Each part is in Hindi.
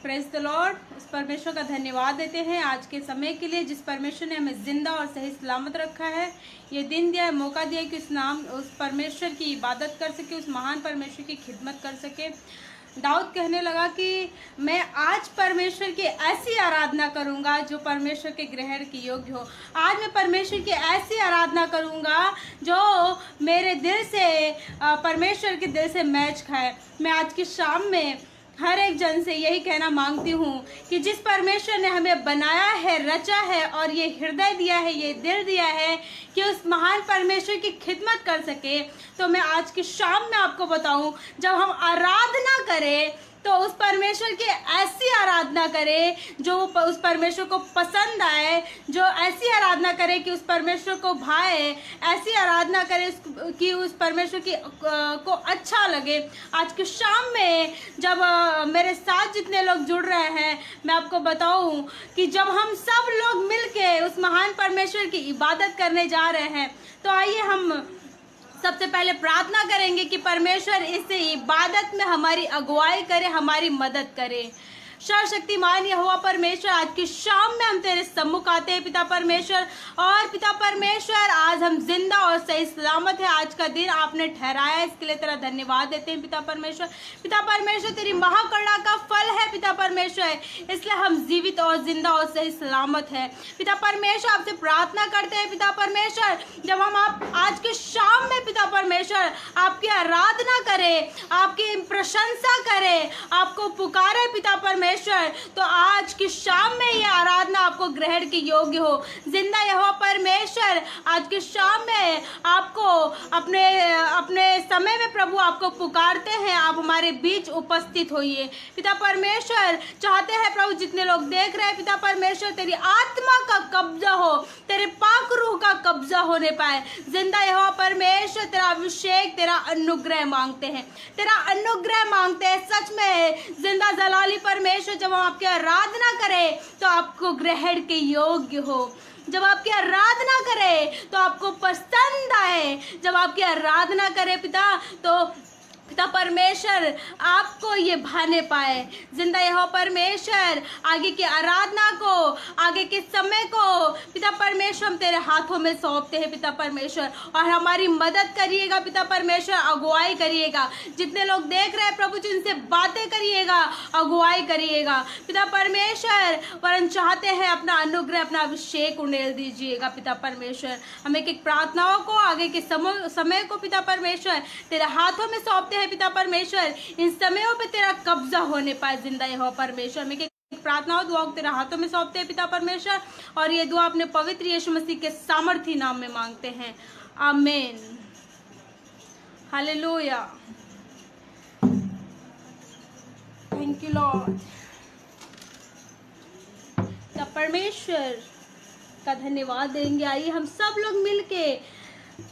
Praise the Lord. इस परमेश्वर का धन्यवाद देते हैं आज के समय के लिए, जिस परमेश्वर ने हमें जिंदा और सही सलामत रखा है। ये दिन दिया है, मौका दिया है कि उस परमेश्वर की इबादत कर सके, उस महान परमेश्वर की खिदमत कर सके। दाऊद कहने लगा कि मैं आज परमेश्वर की ऐसी आराधना करूंगा जो परमेश्वर के ग्रहण की योग्य हो। आज मैं परमेश्वर की ऐसी आराधना करूंगा जो मेरे दिल से, परमेश्वर के दिल से मैच खाए। मैं आज की शाम में हर एक जन से यही कहना मांगती हूँ कि जिस परमेश्वर ने हमें बनाया है, रचा है और ये हृदय दिया है, ये दिल दिया है कि उस महान परमेश्वर की खिदमत कर सके, तो मैं आज की शाम में आपको बताऊं, जब हम आराधना करें तो उस परमेश्वर की ऐसी आराधना करें जो उस परमेश्वर को पसंद आए, जो ऐसी आराधना करें कि उस परमेश्वर को भाए, ऐसी आराधना करें कि उस परमेश्वर की को अच्छा लगे। आज की शाम में जब मेरे साथ जितने लोग जुड़ रहे हैं, मैं आपको बताऊं कि जब हम सब लोग मिलके उस महान परमेश्वर की इबादत करने जा रहे हैं, तो आइए हम सबसे पहले प्रार्थना करेंगे कि परमेश्वर इस इबादत में हमारी अगुवाई करे, हमारी मदद करे। सर्वशक्तिमान यहोवा परमेश्वर, आज की शाम में हम तेरे सम्मुख आते हैं पिता परमेश्वर। और पिता परमेश्वर, आज हम जिंदा और सही सलामत है। आज का दिन आपने ठहराया है, इसके लिए तेरा धन्यवाद देते हैं पिता परमेश्वर। पिता परमेश्वर, तेरी महाकरुणा का फल है पिता परमेश्वर, इसलिए हम जीवित और जिंदा और सही सलामत है। पिता परमेश्वर, आपसे प्रार्थना करते हैं पिता परमेश्वर, जब हम आप आज के शाम में पिता परमेश्वर आपकी आराधना करें, आपकी प्रशंसा करें, आपको पुकारे पिता परमेश्वर, तो आज की शाम में ये आराधना आपको ग्रहण के योग्य हो। जिंदा यहोवा परमेश्वर, आज की शाम में आपको अपने अपने समय में प्रभु आपको पुकारते हैं, आप हमारे बीच उपस्थित होइए पिता परमेश्वर। चाहते हैं प्रभु जितने लोग देख रहे हैं पिता परमेश्वर, तेरी आत्मा का कब्जा हो, तेरे पाक रूह का कब्जा होने पाए। जिंदा यहोवा परमेश्वर, तेरा अभिषेक, तेरा अनुग्रह मांगते हैं, तेरा अनुग्रह मांगते हैं। सच में जिंदा जलाली परमेश्वर, जब हम आपकी आराधना करें तो आपको ग्रहण के योग्य हो। जब आपकी आराधना करें तो आपको पसंद आए। जब आपकी आराधना करें पिता परमेश्वर, आपको ये भाने पाए। जिंदा यहोवा परमेश्वर, आगे की आराधना को, आगे के समय को पिता परमेश्वर हम तेरे हाथों में सौंपते हैं पिता परमेश्वर। और हमारी मदद करिएगा पिता परमेश्वर, अगुवाई करिएगा। जितने लोग देख रहे हैं प्रभु, जिनसे बातें करिएगा, अगुवाई करिएगा पिता परमेश्वर। वरन चाहते हैं अपना अनुग्रह, अपना अभिषेक उंडेल दीजिएगा पिता परमेश्वर। हम एक प्रार्थनाओं को, आगे के समय को पिता परमेश्वर तेरे हाथों में सौंपते हैं पिता परमेश्वर। इन समयों पे तेरा कब्जा होने पाए जिंदा यहोवा परमेश्वर। मैं प्रार्थनाओं दुआओं तेरे हाथों में सौंपते हैं पिता परमेश्वर, और ये दुआ अपने पवित्र यीशु मसीह के सामर्थी नाम में मांगते हैं, आमीन। Hallelujah, thank you Lord. तब परमेश्वर का धन्यवाद देंगे। आइए हम सब लोग मिलके,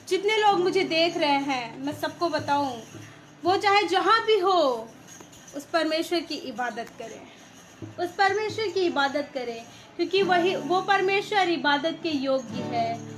जितने लोग मुझे देख रहे हैं, मैं सबको बताऊं, वो चाहे जहां भी हो, उस परमेश्वर की इबादत करें, उस परमेश्वर की इबादत करें, क्योंकि वो परमेश्वर इबादत के योग्य है।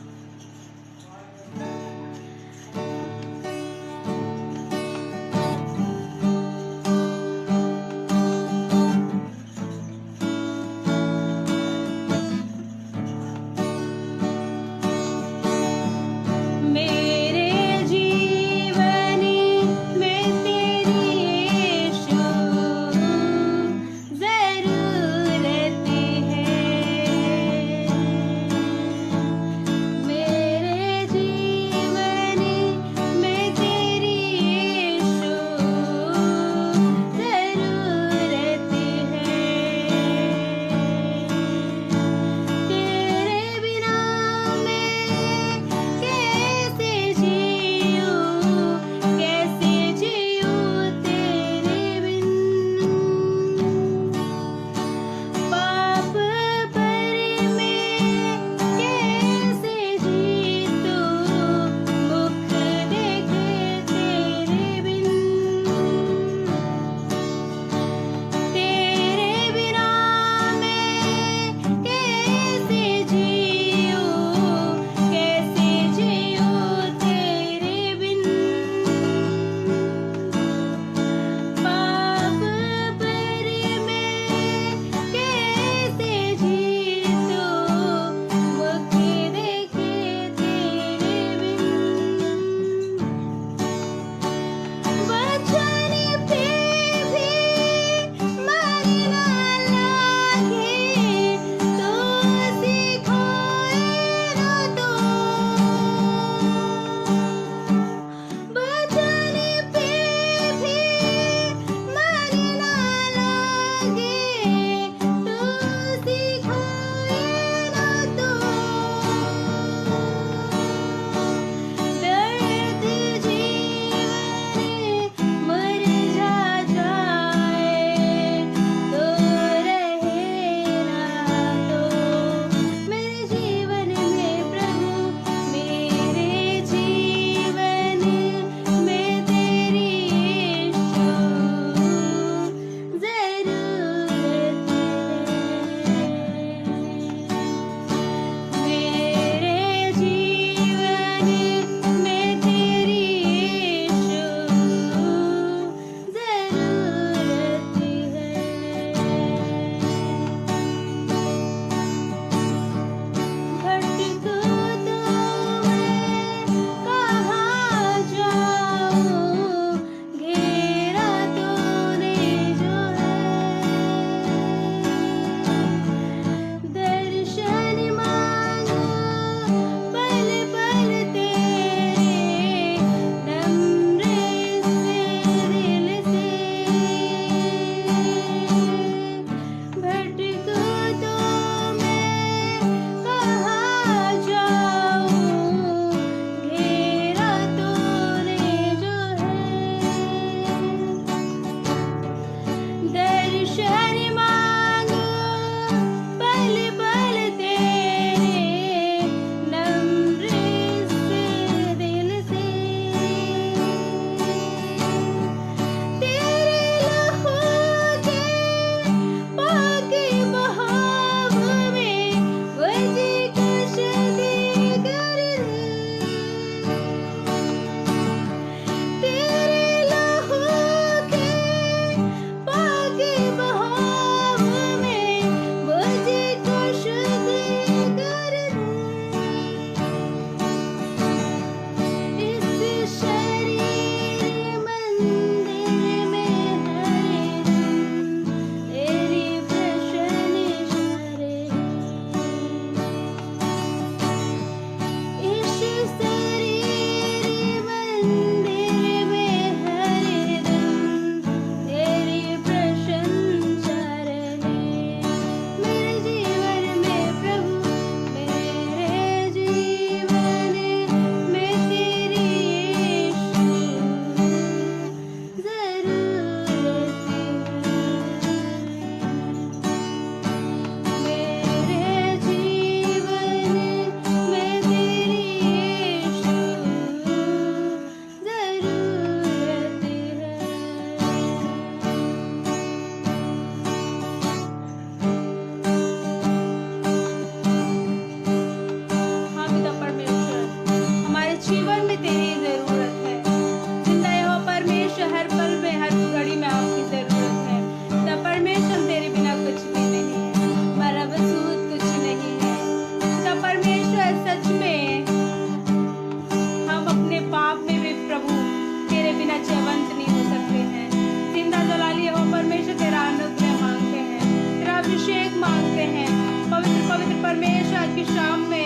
परमेश्वर आज की शाम में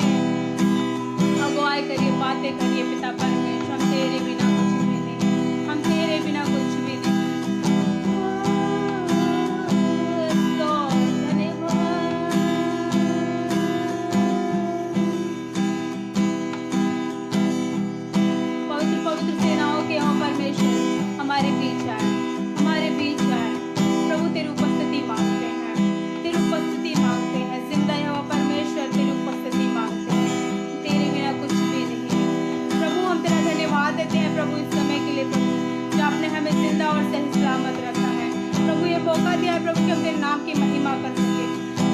अगुवाई करिए, बातें करिए पिता परमेश्वर। हम तेरे बिना कुछ भी नहीं, हम तेरे बिना कुछ भी नहीं। पवित्र पवित्र सेनाओं के हो परमेश्वर, हमारे बीच आए, हमारे बीच आए प्रभु। तेरी उपस्थिति मांगते हैं, तेरी उपस्थिति मांगते हैं। जिंदा हो परमेश्वर, तेरी उपस्थिति मांगते हैं। तेरे बिना कुछ भी नहीं प्रभु। हम तेरा धन्यवाद देते हैं प्रभु इस समय के लिए प्रभु, जो आपने हमें जिंदा और सही सलामत रखा है प्रभु। ये मौका दिया है प्रभु कि हम तेरे नाम की महिमा कर सके।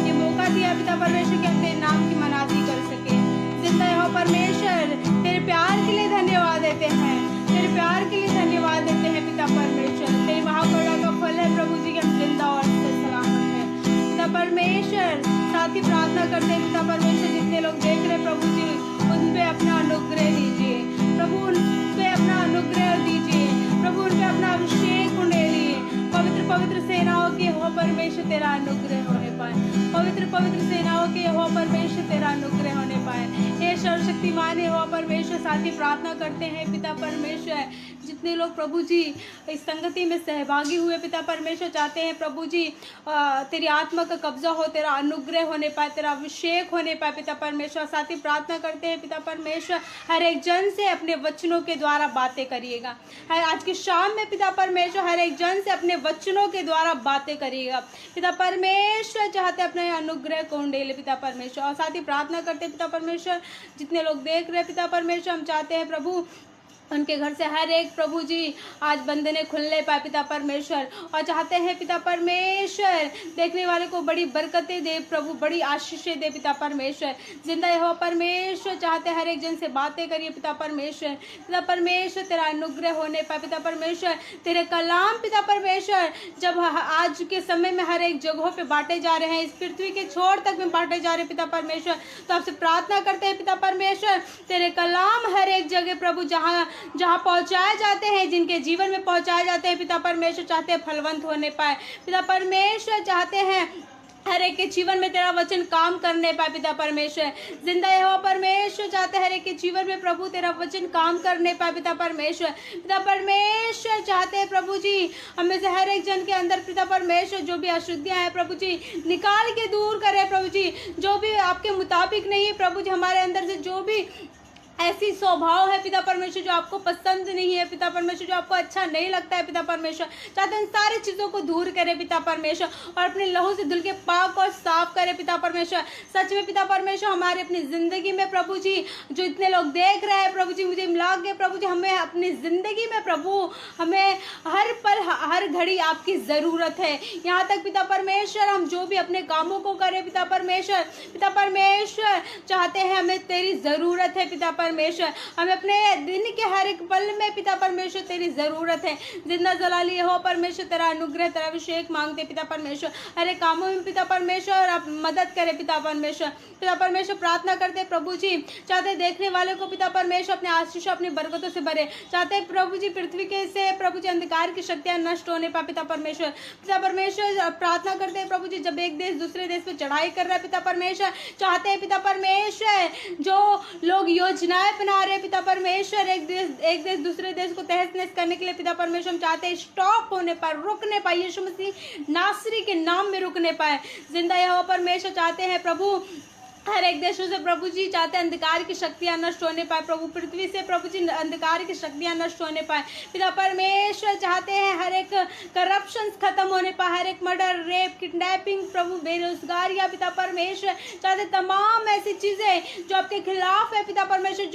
ये मौका दिया है पिता परमेश्वर कि हम तेरे नाम की मनादी कर सके। जिंदा हो परमेश्वर, तेरे प्यार के लिए धन्यवाद देते हैं, तेरे प्यार के लिए धन्यवाद देते हैं पिता परमेश्वर। तेरी महाकरुणा का फल है प्रभु जी कि हम जिंदा और सलामत हैं पिता परमेश्वर। साथ ही प्रार्थना करते हैं पिता परमेश्वर, जितने लोग देख रहे प्रभु जी, उन पे अपना अनुग्रह दीजिए प्रभु, उन पे अपना अनुग्रह दीजिए प्रभु, उन पे अपना अभिषेक उंडेलिए। पवित्र पवित्र सेनाओं के हो परमेश्वर, तेरा अनुग्रह होने पाए। पवित्र पवित्र सेनाओं के हो परमेश्वर, तेरा अनुग्रह होने पाए। हे सर्वशक्तिमान हो परमेश्वर, साथ ही प्रार्थना करते हैं पिता परमेश्वर, जितने लोग प्रभु जी इस संगति में सहभागी हुए पिता परमेश्वर, चाहते हैं प्रभु जी तेरी आत्मा का कब्जा हो, तेरा अनुग्रह होने पाए, तेरा अभिषेक होने पाए पिता परमेश्वर। साथ ही प्रार्थना करते हैं पिता परमेश्वर, हर एक जन से अपने वचनों के द्वारा बातें करिएगा। आज की शाम में पिता परमेश्वर हर एक जन से अपने वचनों के द्वारा बातें करिएगा पिता परमेश्वर। चाहते अपने अनुग्रह को उंडेले पिता परमेश्वर। और साथ ही प्रार्थना करते पिता परमेश्वर, जितने लोग देख रहे पिता परमेश्वर, हम चाहते हैं प्रभु उनके घर से हर एक प्रभु जी आज बंधने खुलने पाए पिता परमेश्वर। और चाहते हैं पिता परमेश्वर देखने वाले को बड़ी बरकतें दे प्रभु, बड़ी आशीषें दे पिता परमेश्वर। जिंदा हो परमेश्वर, चाहते हर एक जन से बातें करिए पिता परमेश्वर। पिता परमेश्वर, तेरा अनुग्रह होने पाए पिता परमेश्वर। तेरे कलाम पिता परमेश्वर जब आज के समय में हर एक जगहों पे बांटे जा रहे हैं, इस पृथ्वी के छोर तक में बांटे जा रहे हैं पिता परमेश्वर, तो आपसे प्रार्थना करते हैं पिता परमेश्वर, तेरे कलाम हर एक जगह प्रभु जहाँ पहुँचाए जाते हैं, जिनके जीवन में पहुँचाए जाते हैं पिता परमेश्वर, चाहते हैं फलवंत होने पाए पिता परमेश्वर। चाहते हैं हर एक के जीवन में तेरा वचन काम करने पाए पिता परमेश्वर। जिंदा हो परमेश्वर, चाहते हर एक के जीवन में प्रभु तेरा वचन काम करने पाए पिता परमेश्वर। पिता परमेश्वर, चाहते हैं प्रभु जी हमें से हर एक जन के अंदर पिता परमेश्वर जो भी अशुद्धियां हैं प्रभु जी निकाल के दूर करे प्रभु जी, जो भी आपके मुताबिक नहीं प्रभु जी, हमारे अंदर से जो भी ऐसी स्वभाव है पिता परमेश्वर जो आपको पसंद नहीं है पिता परमेश्वर, जो आपको अच्छा नहीं लगता है पिता परमेश्वर, चाहते हैं इन सारी चीज़ों को दूर करे पिता परमेश्वर और अपने लहू से धुल के पाक और साफ करे पिता परमेश्वर। सच में पिता परमेश्वर हमारे अपनी ज़िंदगी में प्रभु जी जो इतने लोग देख रहे हैं प्रभु जी, मुझे मिला के प्रभु जी हमें अपनी ज़िंदगी में प्रभु हमें हर पल हर घड़ी आपकी ज़रूरत है। यहाँ तक पिता परमेश्वर हम जो भी अपने कामों को करें पिता परमेश्वर चाहते हैं हमें तेरी ज़रूरत है पिता परमेश्वर, हमें अपने दिन के हर एक पल में पिता परमेश्वर तेरी ज़रूरत है। जिंदा जलाली हो परमेश्वर, तेरा अनुग्रह तेरा अभिषेक मांगते पिता परमेश्वर, हर एक कामों में पिता परमेश्वर आप मदद करें पिता परमेश्वर। प्रार्थना करते प्रभु जी, चाहते देखने वाले को पिता परमेश्वर अपने आशीष अपनी बरकतों से भरे, चाहते प्रभु जी पृथ्वी के से प्रभु जी अंधकार की शक्तियां नष्ट होने पा पिता परमेश्वर। प्रार्थना करते हैं प्रभु जी जब एक देश दूसरे देश पे चढ़ाई कर रहा है पिता परमेश्वर, चाहते हैं पिता परमेश्वर जो लोग योजनाएं बना रहे हैं पिता परमेश्वर एक देश दूसरे देश को तहस नहस करने के लिए पिता परमेश्वर, हम चाहते हैं स्टॉप होने पर रुकने पाए, यीशु मसीह नासरी के नाम में रुकने पाए। जिंदा यहोवा परमेश्वर चाहते हैं प्रभु हर एक देशों से प्रभु जी चाहते हैं अंधकार की शक्तियां नष्ट होने पाए प्रभु, पृथ्वी से प्रभु जी अंधकार की शक्तियां नष्ट होने पाए पिता परमेश्वर। चाहते हैं हर एक करप्शन खत्म होने पाए, हर एक मर्डर रेप किडनैपिंग प्रभु बेरोजगारियां पिता परमेश्वर, चाहते तमाम ऐसी चीजें जो आपके खिलाफ है पिता परमेश्वर,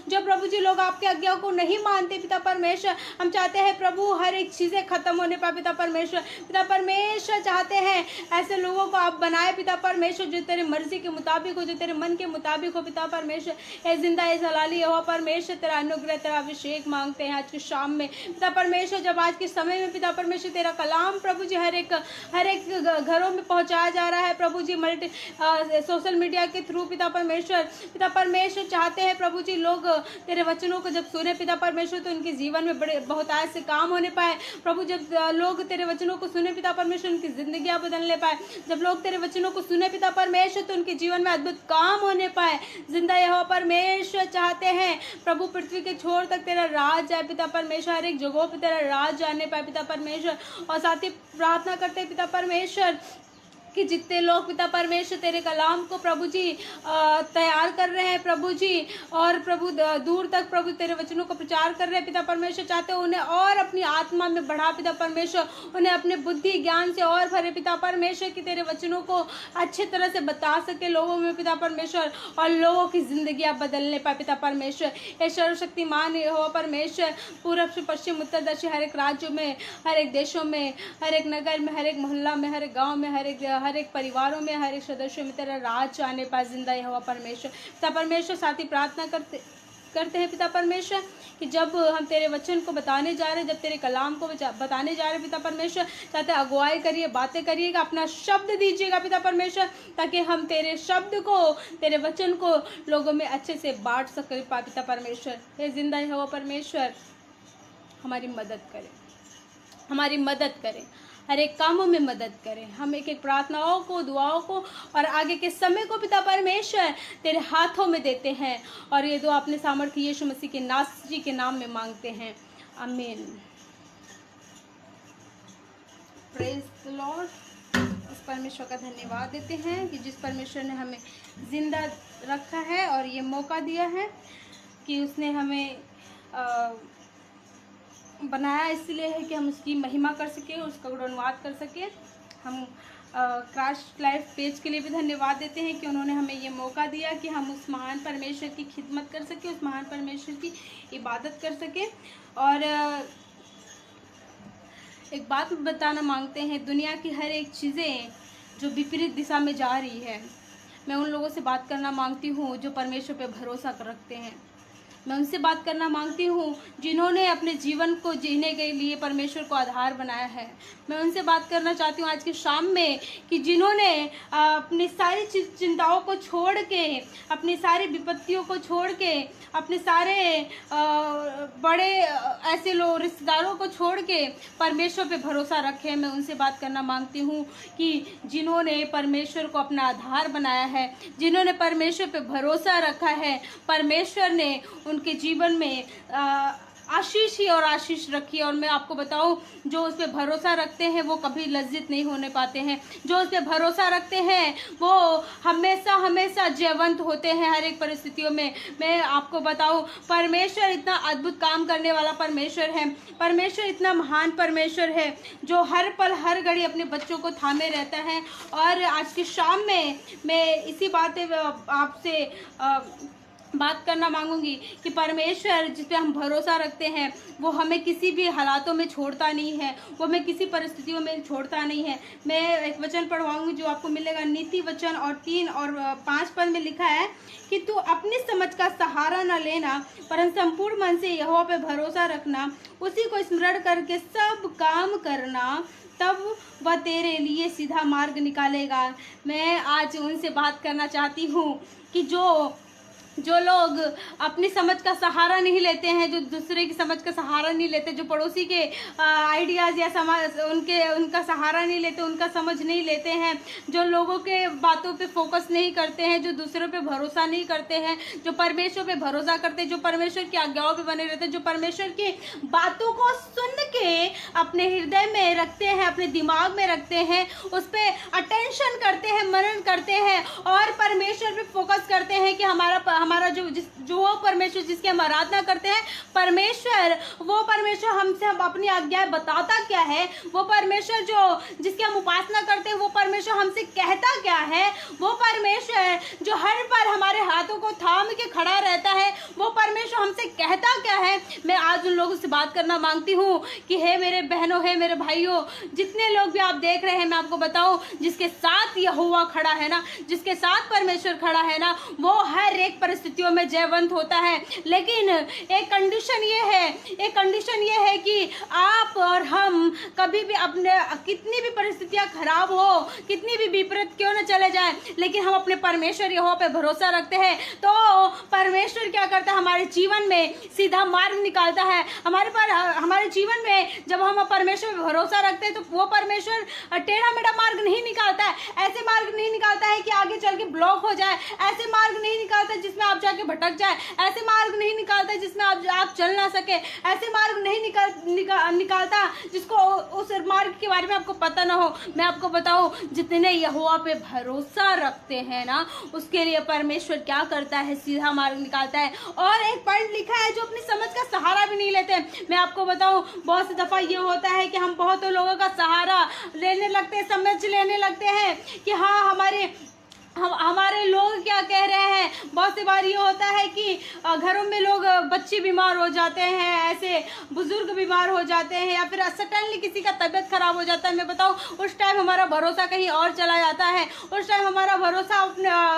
जो प्रभु जी लोग आपके आज्ञा को नहीं मानते पिता परमेश्वर, हम चाहते हैं प्रभु हर एक चीजें खत्म होने पाए पिता परमेश्वर। चाहते हैं ऐसे लोगों को आप बनाए पिता परमेश्वर जो तेरे मर्जी के मुताबिक जो तेरे मन के मुताबिक हो पिता परमेश्वर। ए जिंदा ए जलाली हो परमेश्वर, तेरा अनुग्रह तेरा अभिषेक मांगते हैं आज की शाम में पिता परमेश्वर। जब आज के समय में पिता परमेश्वर तेरा कलाम प्रभु जी हर एक घरों में पहुंचाया जा रहा है प्रभु जी सोशल मीडिया के थ्रू पिता परमेश्वर चाहते हैं प्रभु जी लोग तेरे वचनों को जब सुने पिता परमेश्वर तो उनके जीवन में बड़े बहुत ऐसे काम होने पाए प्रभु। जब लोग तेरे वचनों को सुने पिता परमेश्वर उनकी जिंदगियां बदलने पाए, जब लोग तेरे वचनों को सुने पिता परमेश्वर तो उनके जीवन में अद्भुत काम होने पाए। जिंदा यहोवा परमेश्वर चाहते हैं प्रभु पृथ्वी के छोर तक तेरा राज जाए पिता परमेश्वर, हर एक जगहों पे तेरा राज जाने पाए पिता परमेश्वर। और साथ ही प्रार्थना करते हैं पिता परमेश्वर कि जितने लोग पिता परमेश्वर तेरे कलाम को प्रभु जी तैयार कर रहे हैं प्रभु जी, और प्रभु दूर तक प्रभु तेरे वचनों को प्रचार कर रहे हैं पिता परमेश्वर, चाहते हो उन्हें और अपनी आत्मा में बढ़ा पिता परमेश्वर, उन्हें अपने बुद्धि ज्ञान से और भरे पिता परमेश्वर कि तेरे वचनों को अच्छी तरह से बता सके लोगों में पिता परमेश्वर, और लोगों की जिंदगी आप बदलने पाए पिता परमेश्वर। ये सर्वशक्तिमान हो परमेश्वर, पूरब से पश्चिम उत्तर दक्षिण हर एक राज्यों में, हर एक देशों में, हर एक नगर में, हर एक मोहल्ला में, हर एक गाँव में, हर एक परिवारों में, हर एक सदस्यों में तेरा राज आने पाए जिंदा यहोवा परमेश्वर। पिता परमेश्वर साथ ही प्रार्थना करते हैं पिता परमेश्वर कि जब हम तेरे वचन को बताने जा रहे हैं, जब तेरे कलाम को बताने जा रहे हैं पिता परमेश्वर, चाहते अगुवाई करिए, बातें करिएगा, अपना शब्द दीजिएगा पिता परमेश्वर, ताकि हम तेरे शब्द को, तेरे वचन को लोगों में अच्छे से बांट सके पिता परमेश्वर। हे जिंदा यहोवा परमेश्वर हमारी मदद करें, हमारी मदद करें, हर एक कामों में मदद करें। हम एक एक प्रार्थनाओं को, दुआओं को और आगे के समय को पिता परमेश्वर तेरे हाथों में देते हैं, और ये दुआ अपने सामर्थ्य यीशु मसीह के नासरी के नाम में मांगते हैं, आमीन। Praise the Lord. इस परमेश्वर का धन्यवाद देते हैं कि जिस परमेश्वर ने हमें जिंदा रखा है और ये मौका दिया है कि उसने हमें बनाया इसलिए है कि हम उसकी महिमा कर सके, उसका गुणगान कर सके। हम क्राइस्ट लाइफ पेज के लिए भी धन्यवाद देते हैं कि उन्होंने हमें ये मौका दिया कि हम उस महान परमेश्वर की खिदमत कर सके, उस महान परमेश्वर की इबादत कर सके। और एक बात बताना मांगते हैं, दुनिया की हर एक चीज़ें जो विपरीत दिशा में जा रही है, मैं उन लोगों से बात करना मांगती हूँ जो परमेश्वर पे भरोसा रखते हैं। मैं उनसे बात करना मांगती हूँ जिन्होंने अपने जीवन को जीने के लिए परमेश्वर को आधार बनाया है। मैं उनसे बात करना चाहती हूँ आज की शाम में कि जिन्होंने अपनी सारी चिंताओं को छोड़ के, अपनी सारी विपत्तियों को छोड़ के, अपने सारे बड़े ऐसे लोग रिश्तेदारों को छोड़ के परमेश्वर पे भरोसा रखे। मैं उनसे बात करना मांगती हूँ कि जिन्होंने परमेश्वर को अपना आधार बनाया है, जिन्होंने परमेश्वर पे भरोसा रखा है, परमेश्वर ने उनके जीवन में आशीष ही और आशीष रखी है। और मैं आपको बताऊं, जो उस पर भरोसा रखते हैं वो कभी लज्जित नहीं होने पाते हैं। जो उस पर भरोसा रखते हैं वो हमेशा हमेशा जयवंत होते हैं हर एक परिस्थितियों में। मैं आपको बताऊं, परमेश्वर इतना अद्भुत काम करने वाला परमेश्वर है, परमेश्वर इतना महान परमेश्वर है जो हर पल हर घड़ी अपने बच्चों को थामे रहता है। और आज की शाम में मैं इसी बातें आपसे बात करना मांगूंगी कि परमेश्वर जिस पे हम भरोसा रखते हैं वो हमें किसी भी हालातों में छोड़ता नहीं है, वो हमें किसी परिस्थितियों में छोड़ता नहीं है। मैं एक वचन पढ़वाऊंगी जो आपको मिलेगा, नीति वचन और 3 और 5 पद में लिखा है कि तू अपनी समझ का सहारा न लेना, परंतु संपूर्ण मन से यहोवा पे भरोसा रखना, उसी को स्मरण करके सब काम करना, तब वह तेरे लिए सीधा मार्ग निकालेगा। मैं आज उनसे बात करना चाहती हूँ कि जो लोग अपनी समझ का सहारा नहीं लेते हैं, जो दूसरे की समझ का सहारा नहीं लेते, जो पड़ोसी के आइडियाज़ या समाज उनका सहारा नहीं लेते, उनका समझ नहीं लेते हैं, जो लोगों के बातों पे फोकस नहीं करते हैं, जो दूसरों पे भरोसा नहीं करते हैं, जो परमेश्वर पे भरोसा करते हैं, जो परमेश्वर की आज्ञाओं पे बने रहते हैं, जो परमेश्वर की बातों को सुन के अपने हृदय में रखते हैं, अपने दिमाग में रखते हैं, उस पर अटेंशन करते हैं, मनन करते हैं और परमेश्वर पे फोकस करते हैं कि हमारा जो वो परमेश्वर जिसकी हम आराधना करते हैं, परमेश्वर वो परमेश्वर हमसे हम अपनी आज्ञाएं बताता क्या है, वो परमेश्वर जिसकी हम उपासना करते हैं वो परमेश्वर हमसे कहता क्या है, वो परमेश्वर जो हर पल हमारे हाथों को थाम के खड़ा रहता है, वो परमेश्वर हमसे कहता क्या है। मैं आज उन लोगों से बात करना मांगती हूँ कि हे मेरे बहनों, हे मेरे भाइयों, जितने लोग भी आप देख रहे हैं, मैं आपको बताऊं, जिसके साथ यहोवा खड़ा है ना, जिसके साथ परमेश्वर खड़ा है ना, वो हर एक परिस्थितियों में जयवंत होता है। लेकिन एक कंडीशन ये है कि आप और हम कभी भी अपने कितनी भी परिस्थितियां खराब हो, कितनी भी विपरीत क्यों न चले जाए, लेकिन हम अपने परमेश्वर यहोवा पे भरोसा रखते हैं तो परमेश्वर क्या करता है, हमारे जीवन में सीधा मार्ग निकालता है। हमारे जीवन में जब हम परमेश्वर पे भरोसा रखते हैं तो वो परमेश्वर टेढ़ा मेढ़ा मार्ग नहीं निकालता है। ऐसे मार्ग नहीं निकालता है कि आगे चल के ब्लॉक हो जाए, ऐसे मार्ग नहीं निकालता है जिसमें आप जाके भटक जाए, ऐसे मार्ग नहीं निकालता है जिसमें आप चल ना सके, ऐसे मार्ग नहीं निकालता जिसको उस मार्ग के बारे में आपको पता ना हो। मैं आपको बताऊं, जितने यहोवा पे भरोसा रखते हैं ना, उसके लिए परमेश्वर क्या करता है, सीधा मार्ग निकालता है। और एक पॉइंट लिखा है, जो अपनी समझ का सहारा भी नहीं लेते। मैं आपको बताऊं, बहुत सी दफा ये होता है कि हम बहुत लोगों का सहारा लेने लगते हैं, समझ लेने लगते हैं कि हाँ हमारे लोग क्या कह रहे हैं। बहुत सी बार ये होता है कि घरों में लोग, बच्चे बीमार हो जाते हैं, ऐसे बुजुर्ग बीमार हो जाते हैं, या फिर सडनली किसी का तबीयत खराब हो जाता है। मैं बताऊं, उस टाइम हमारा भरोसा कहीं और चला जाता है। उस टाइम हमारा भरोसा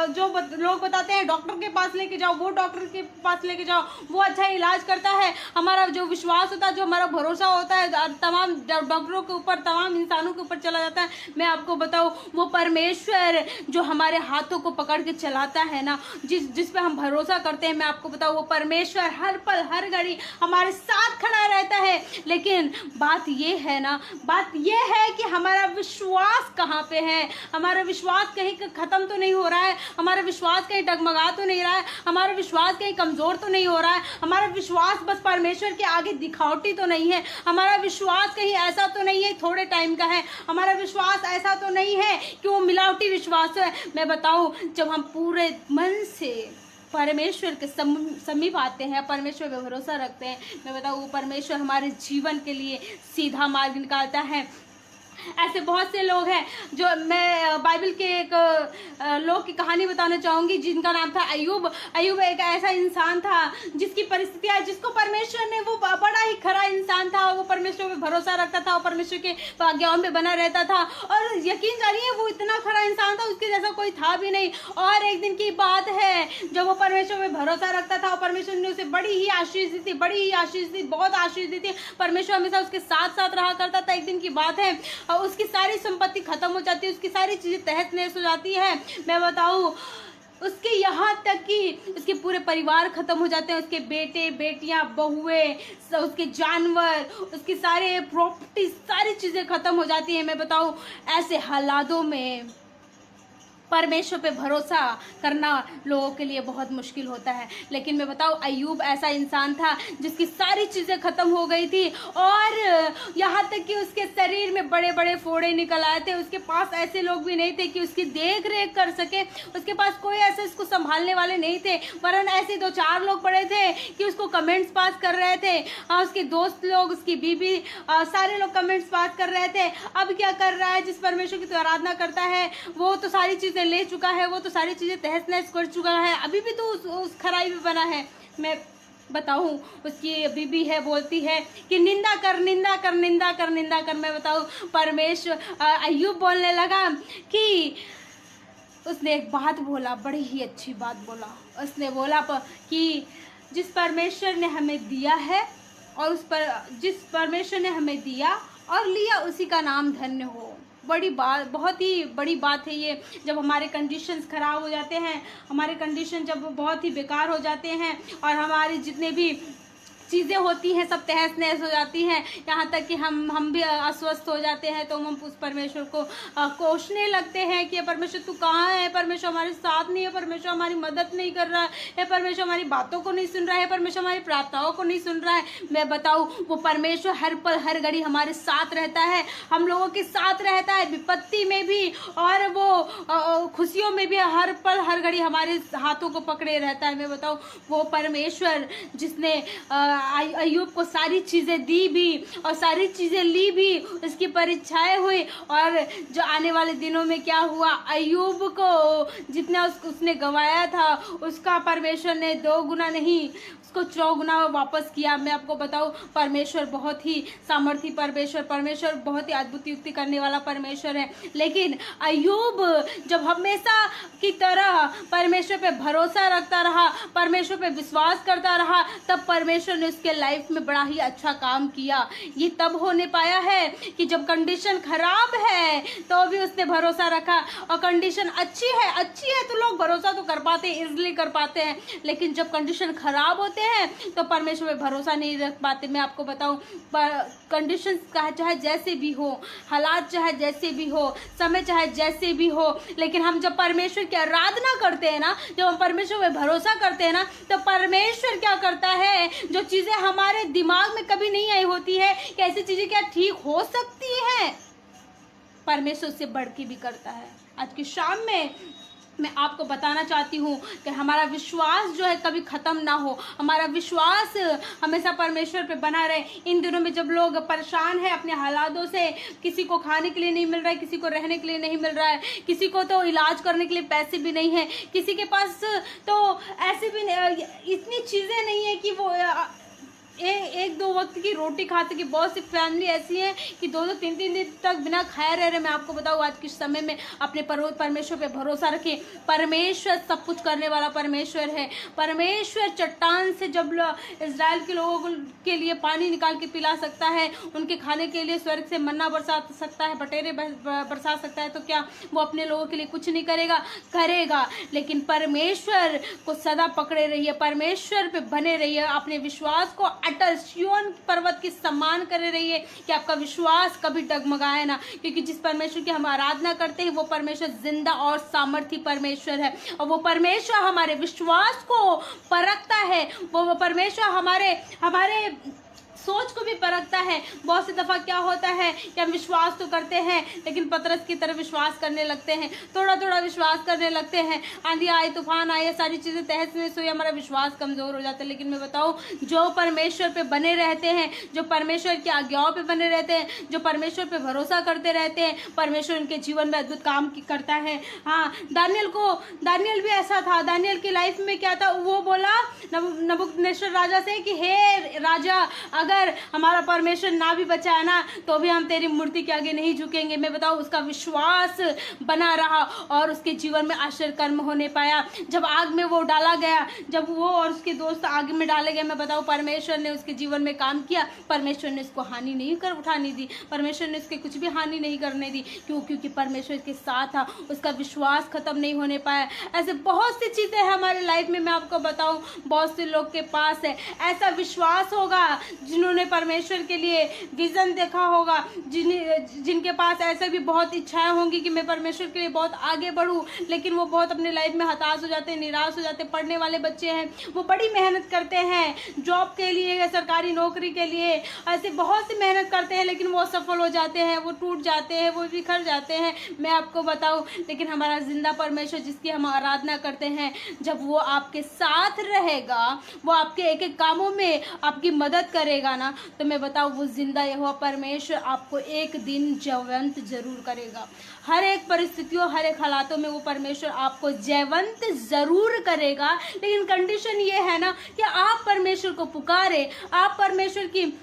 जो लोग बताते हैं डॉक्टर के पास लेके जाओ, वो डॉक्टर के पास लेके जाओ, वो अच्छा इलाज करता है। हमारा जो विश्वास होता है, जो हमारा भरोसा होता है, तमाम डॉक्टरों के ऊपर, तमाम इंसानों के ऊपर चला जाता है। मैं आपको बताऊं, वो परमेश्वर जो हमारे हाथों को पकड़ के चलाता है ना, जिस पे हम भरोसा करते हैं, मैं आपको बताऊं, वो परमेश्वर हर पल हर घड़ी हमारे साथ खड़ा रहता है। लेकिन बात ये है कि हमारा विश्वास कहाँ पे है। हमारा विश्वास कहीं खत्म तो नहीं हो रहा है, हमारा विश्वास कहीं डगमगा तो नहीं रहा है, हमारा विश्वास कहीं कमजोर तो नहीं हो रहा है, हमारा विश्वास बस परमेश्वर के आगे दिखावटी तो नहीं है, हमारा विश्वास कहीं ऐसा तो नहीं है थोड़े टाइम का है, हमारा विश्वास ऐसा तो नहीं है कि वो मिलावटी विश्वास है। मैं बताऊं, जब हम पूरे मन से परमेश्वर के समीप आते हैं, परमेश्वर पे भरोसा रखते हैं, मैं बताऊं, वो परमेश्वर हमारे जीवन के लिए सीधा मार्ग निकालता है। ऐसे बहुत से लोग हैं, जो मैं बाइबल के एक लोग की कहानी बताना चाहूंगी, जिनका नाम था अय्यूब। अय्यूब एक ऐसा इंसान था जिसकी परिस्थितियां, जिसको परमेश्वर ने, वो बड़ा ही खरा इंसान था, वो परमेश्वर पे भरोसा रखता था, वो परमेश्वर के आज्ञाओं में बना रहता था, और यकीन जानिए वो इतना खरा इंसान था, उसके जैसा कोई था भी नहीं। और एक दिन की बात है, जब वो परमेश्वर पे भरोसा रखता था, और परमेश्वर ने उसे बड़ी ही आशीष दी थी, बहुत आशीष दी थी। परमेश्वर हमेशा उसके साथ साथ रहा करता था। एक दिन की बात है, उसकी सारी संपत्ति खत्म हो जाती है, उसकी सारी चीजें तहस नहस हो जाती है। मैं बताऊं, उसके यहाँ तक कि उसके पूरे परिवार खत्म हो जाते हैं, उसके बेटे बेटियां, बहुएं, उसके जानवर, उसकी सारे प्रॉपर्टी, सारी चीजें खत्म हो जाती है। मैं बताऊं, ऐसे हालातों में परमेश्वर पे भरोसा करना लोगों के लिए बहुत मुश्किल होता है। लेकिन मैं बताऊं, अय्यूब ऐसा इंसान था जिसकी सारी चीज़ें ख़त्म हो गई थी, और यहाँ तक कि उसके शरीर में बड़े बड़े फोड़े निकल आए थे। उसके पास ऐसे लोग भी नहीं थे कि उसकी देख रेख कर सके, उसके पास कोई ऐसे उसको संभालने वाले नहीं थे, वरन ऐसे 2-4 लोग पड़े थे कि उसको कमेंट्स पास कर रहे थे। उसके दोस्त लोग, उसकी बीबी, सारे लोग कमेंट्स पास कर रहे थे। अब क्या कर रहा है, जिस परमेश्वर की तो आराधना करता है, वो तो सारी चीज़ें ले चुका है, वो तो सारी चीजें तहस नहस कर चुका है, अभी भी तो उस खराई में बना है। मैं बताऊं, उसकी बीबी है, बोलती है कि निंदा कर। मैं बताऊं, परमेश्वर अय्यूब बोलने लगा कि उसने एक बात बोला, बड़ी ही अच्छी बात बोला। उसने बोला कि जिस परमेश्वर ने हमें दिया है, और जिस परमेश्वर ने हमें दिया और लिया, उसी का नाम धन्य हो। बड़ी बात, बहुत ही बड़ी बात है ये। जब हमारे कंडीशंस खराब हो जाते हैं, हमारे कंडीशन जब बहुत ही बेकार हो जाते हैं, और हमारी जितने भी चीज़ें होती हैं सब तहस नहस हो जाती हैं, यहाँ तक कि हम भी अस्वस्थ हो जाते हैं, तो हम उस परमेश्वर को कोसने लगते हैं कि परमेश्वर तू कहाँ है, परमेश्वर हमारे साथ नहीं है, परमेश्वर हमारी मदद नहीं कर रहा है, परमेश्वर हमारी बातों को नहीं सुन रहा है, परमेश्वर हमारी प्रार्थनाओं को नहीं सुन रहा है। मैं बताऊँ, वो परमेश्वर हर पल हर घड़ी हमारे साथ रहता है, हम लोगों के साथ रहता है, विपत्ति में भी और वो खुशियों में भी, हर पल हर घड़ी हमारे हाथों को पकड़े रहता है। मैं बताऊँ, वो परमेश्वर जिसने अय्यूब को सारी चीज़ें दी भी और सारी चीज़ें ली भी, उसकी परीक्षाएं हुई, और जो आने वाले दिनों में क्या हुआ, अय्यूब को जितना उसने गंवाया था उसका परमेश्वर ने 2 गुना नहीं, उसको 4 गुना वापस किया। मैं आपको बताऊं, परमेश्वर बहुत ही सामर्थी परमेश्वर बहुत ही अद्भुत युक्ति करने वाला परमेश्वर है। लेकिन अय्यूब जब हमेशा की तरह परमेश्वर पे भरोसा रखता रहा, परमेश्वर पे विश्वास करता रहा, तब परमेश्वर ने उसके लाइफ में बड़ा ही अच्छा काम किया। ये तब होने पाया है कि जब कंडीशन खराब है तो भी उसने भरोसा रखा, और कंडीशन अच्छी है तो लोग भरोसा तो कर पाते हैं, इजिली कर पाते हैं, लेकिन जब कंडीशन खराब होते हैं तो परमेश्वर पे भरोसा नहीं रख पाते। मैं आपको बताऊं, कंडीशन चाहे जैसे भी हो, हालात चाहे जैसे भी हो, समय चाहे जैसे भी हो, लेकिन हम जब परमेश्वर की आराधना करते हैं ना, जब हम परमेश्वर पे भरोसा करते हैं ना, तो परमेश्वर क्या करता है, जो चीजें हमारे दिमाग में कभी नहीं आई होती है कि ऐसी चीजें क्या ठीक हो सकती हैं, परमेश्वर उससे बढ़ के भी करता है। आज की शाम में मैं आपको बताना चाहती हूँ कि हमारा विश्वास जो है कभी ख़त्म ना हो, हमारा विश्वास हमेशा परमेश्वर पे बना रहे। इन दिनों में जब लोग परेशान हैं अपने हालातों से, किसी को खाने के लिए नहीं मिल रहा है, किसी को रहने के लिए नहीं मिल रहा है, किसी को तो इलाज करने के लिए पैसे भी नहीं है, किसी के पास तो ऐसे भी इतनी चीज़ें नहीं है कि वो एक 2 वक्त की रोटी खा सके। बहुत सी फैमिली ऐसी है कि 2-2 3-3 दिन तक बिना खाए रह रहे। मैं आपको बताऊँ, आज के समय में अपने परमेश्वर पे भरोसा रखें। परमेश्वर सब कुछ करने वाला परमेश्वर है। परमेश्वर चट्टान से जब इजराइल के लोगों के लिए पानी निकाल के पिला सकता है, उनके खाने के लिए स्वर्ग से मन्ना बरसा सकता है, बटेरे बरसा सकता है, तो क्या वो अपने लोगों के लिए कुछ नहीं करेगा। लेकिन परमेश्वर को सदा पकड़े रहिए, परमेश्वर पे बने रहिए, अपने विश्वास को अटल सिय्योन पर्वत के सम्मान करे रहिए कि आपका विश्वास कभी डगमगाए ना, क्योंकि जिस परमेश्वर की हम आराधना करते हैं वो परमेश्वर जिंदा और सामर्थी परमेश्वर है, और वो परमेश्वर हमारे विश्वास को परखता है। वो परमेश्वर हमारे सोच को भी परखता है। बहुत सी दफा क्या होता है कि हम विश्वास तो करते हैं, लेकिन पतरस की तरह विश्वास करने लगते हैं, थोड़ा विश्वास करने लगते हैं, आंधी आए तूफान आए, सारी चीजें तहस नहस हुई, हमारा विश्वास कमजोर हो जाता है। लेकिन मैं बताऊं, जो परमेश्वर पे बने रहते हैं, जो परमेश्वर की आज्ञाओं पे बने रहते हैं, जो परमेश्वर पे भरोसा करते रहते हैं, परमेश्वर उनके जीवन में अद्भुत काम करता है। हाँ, दानियल भी ऐसा था। दानियल की लाइफ में क्या था, वो बोला नबूकदनेस्सर राजा से कि हे राजा, अगर हमारा परमेश्वर ना भी बचाए ना, तो भी हम तेरी मूर्ति के आगे नहीं झुकेंगे। मैं बताऊं, उसका विश्वास बना रहा और उसके जीवन में आश्चर्य कर्म होने पाया। जब आग में वो डाला गया, जब वो और उसके दोस्त आग में डाले गए, मैं बताऊं, परमेश्वर ने उसके जीवन में काम किया। परमेश्वर ने उसको हानि नहीं उठाने दी, परमेश्वर ने उसके कुछ भी हानि नहीं करने दी। क्योंकि परमेश्वर के साथ था, उसका विश्वास खत्म नहीं होने पाया। ऐसे बहुत सी चीजें हैं हमारे लाइफ में। मैं आपको बताऊं, बहुत से लोग के पास है ऐसा विश्वास होगा जिन्होंने परमेश्वर के लिए विजन देखा होगा, जिनके पास ऐसे भी बहुत इच्छाएं होंगी कि मैं परमेश्वर के लिए बहुत आगे बढ़ूं, लेकिन वो बहुत अपने लाइफ में हताश हो जाते हैं, निराश हो जाते हैं। पढ़ने वाले बच्चे हैं, वो बड़ी मेहनत करते हैं जॉब के लिए, सरकारी नौकरी के लिए, ऐसे बहुत सी मेहनत करते हैं, लेकिन वो असफल हो जाते हैं, वो टूट जाते हैं, वो बिखर जाते हैं। मैं आपको बताऊं, लेकिन हमारा जिंदा परमेश्वर जिसकी हम आराधना करते हैं, जब वो आपके साथ रहेगा, वो आपके एक एक कामों में आपकी मदद करेगा ना, तो मैं बताऊं, वो जिंदा यहोवा परमेश्वर आपको एक दिन जयवंत जरूर करेगा। हर एक परिस्थितियों, हर एक हालातों में वो परमेश्वर आपको जयवंत जरूर करेगा। लेकिन कंडीशन ये है ना कि आप परमेश्वर को पुकारे, आप परमेश्वर की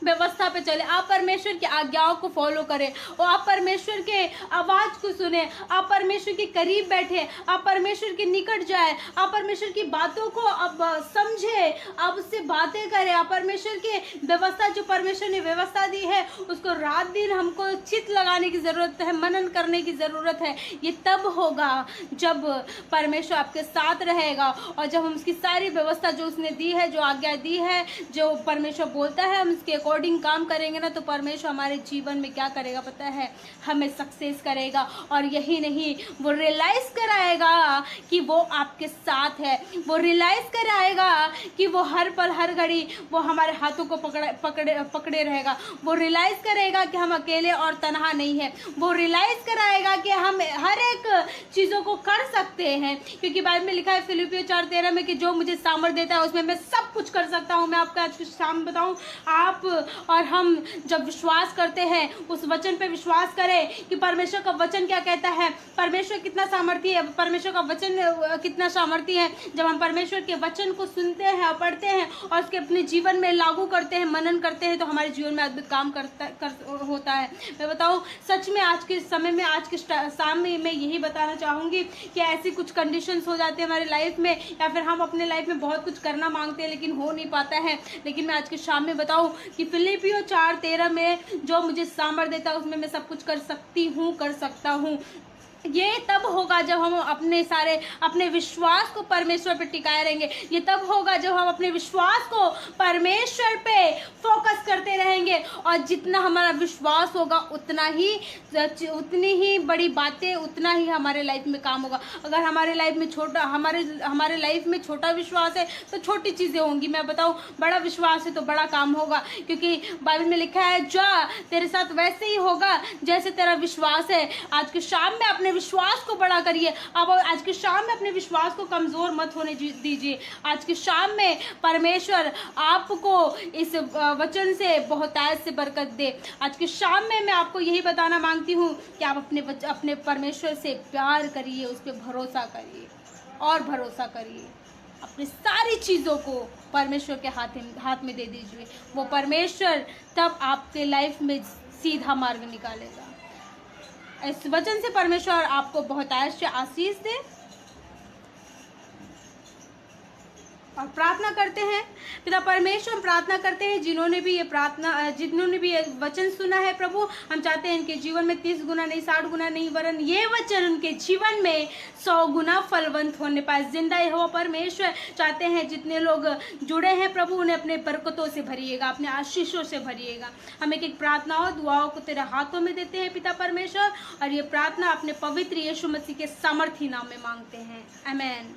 व्यवस्था पे चले, आप परमेश्वर की आज्ञाओं को फॉलो करें, और आप परमेश्वर के आवाज को सुने, आप परमेश्वर के करीब बैठे, आप परमेश्वर के निकट जाए, आप परमेश्वर की बातों को अब समझे, आप उससे बातें करें, आप परमेश्वर के व्यवस्था, जो परमेश्वर ने व्यवस्था दी है, उसको रात दिन हमको चित लगाने की जरूरत है, मनन करने की जरूरत है। ये तब होगा जब परमेश्वर आपके साथ रहेगा, और जब हम उसकी सारी व्यवस्था जो उसने दी है, जो आज्ञा दी है, जो परमेश्वर बोलता है, हम उसके अकॉर्डिंग काम करेंगे ना तो परमेश्वर हमारे जीवन में क्या करेगा पता है, हमें सक्सेस करेगा। और यही नहीं, वो रियलाइज कराएगा कि वो आपके साथ है, वो रियलाइज कराएगा कि वो हर पल हर घड़ी वो हमारे हाथों को पकड़े रहेगा। वो रियलाइज करेगा कि हम अकेले और तनहा नहीं है। वो रियलाइज कराएगा कि हम हर एक चीज़ों को कर सकते हैं, क्योंकि बाइबल में लिखा है फिलिपियों 4:13 में कि जो मुझे सामर्थ देता है उसमें मैं सब कुछ कर सकता हूँ। मैं आपको आज कुछ शाम बताऊँ, आप और हम जब विश्वास करते हैं, उस वचन पे विश्वास करें कि परमेश्वर का वचन क्या कहता है, परमेश्वर कितना सामर्थी है, परमेश्वर का वचन कितना सामर्थी है। जब हम परमेश्वर के वचन को सुनते हैं, पढ़ते हैं और उसके अपने जीवन में लागू करते हैं, मनन करते हैं, तो हमारे जीवन में अद्भुत काम होता है। मैं बताऊं, सच में आज के समय में, आज के शाम में मैं यही बताना चाहूँगी कि ऐसी कुछ कंडीशंस हो जाती है हमारी लाइफ में, या फिर हम अपने लाइफ में बहुत कुछ करना मांगते हैं लेकिन हो नहीं पाता है। लेकिन मैं आज के शाम में बताऊं कि फिलिपियों 4:13 में जो मुझे सामर्थ देता है उसमें मैं सब कुछ कर सकता हूँ। ये तब होगा जब हम अपने विश्वास को परमेश्वर पे टिकाए रहेंगे। ये तब होगा जब हम अपने विश्वास को परमेश्वर पे फोकस करते रहेंगे, और जितना हमारा विश्वास होगा उतनी ही बड़ी बातें, उतना ही हमारे लाइफ में काम होगा। अगर हमारे लाइफ में हमारे लाइफ में छोटा विश्वास है तो छोटी चीज़ें होंगी। मैं बताऊँ, बड़ा विश्वास है तो बड़ा काम होगा, क्योंकि बाइबल में लिखा है जा तेरे साथ वैसे ही होगा जैसे तेरा विश्वास है। आज के शाम में अपने विश्वास को बड़ा करिए। अब आज के शाम में अपने विश्वास को कमजोर मत होने दीजिए। आज के शाम में परमेश्वर आपको इस वचन से बहुतायत से बरकत दे। आज के शाम में मैं आपको यही बताना मांगती हूँ कि आप अपने परमेश्वर से प्यार करिए, उस पर भरोसा करिए और भरोसा करिए। अपनी सारी चीज़ों को परमेश्वर के हाथ में दे दीजिए। वो परमेश्वर तब आपके लाइफ में सीधा मार्ग निकालेगा। इस वचन से परमेश्वर आपको बहुतायत से आशीष दे। और प्रार्थना करते हैं, पिता परमेश्वर, हम प्रार्थना करते हैं जिन्होंने भी ये वचन सुना है प्रभु, हम चाहते हैं इनके जीवन में 30 गुना नहीं, 60 गुना नहीं, वरन ये वचन उनके जीवन में 100 गुना फलवंत होने पाए। जिंदा यहोवा परमेश्वर, चाहते हैं जितने लोग जुड़े हैं प्रभु उन्हें अपने बरकतों से भरिएगा, अपने आशीषों से भरिएगा। हम एक प्रार्थनाओं दुआओं को तेरे हाथों में देते हैं पिता परमेश्वर, और ये प्रार्थना अपने पवित्र यीशु मसीह के सामर्थी नाम में मांगते हैं, आमीन।